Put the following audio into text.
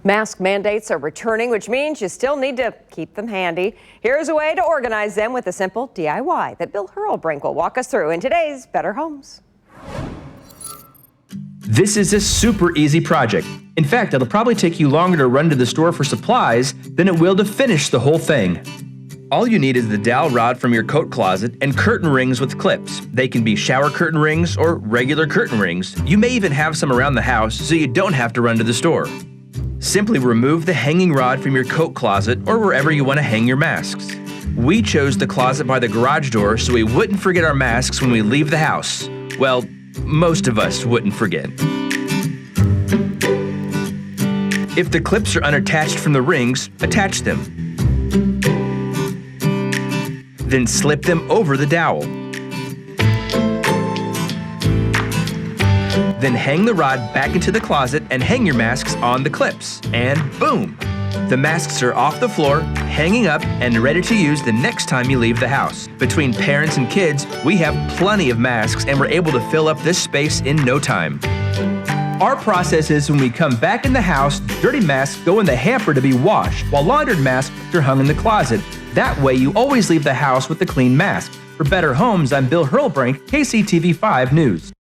Mask mandates are returning, which means you still need to keep them handy. Here's a way to organize them with a simple DIY that Bill Hurrelbrink will walk us through in today's Better Homes. This is a super easy project. In fact, it'll probably take you longer to run to the store for supplies than it will to finish the whole thing. All you need is the dowel rod from your coat closet and curtain rings with clips. They can be shower curtain rings or regular curtain rings. You may even have some around the house so you don't have to run to the store. Simply remove the hanging rod from your coat closet or wherever you want to hang your masks. We chose the closet by the garage door so we wouldn't forget our masks when we leave the house. Well, most of us wouldn't forget. If the clips are unattached from the rings, attach them. Then slip them over the dowel. Then hang the rod back into the closet and hang your masks on the clips. And boom! The masks are off the floor, hanging up, and ready to use the next time you leave the house. Between parents and kids, we have plenty of masks and we're able to fill up this space in no time. Our process is when we come back in the house, dirty masks go in the hamper to be washed, while laundered masks are hung in the closet. That way you always leave the house with a clean mask. For Better Homes, I'm Bill Hurrelbrink, KCTV 5 News.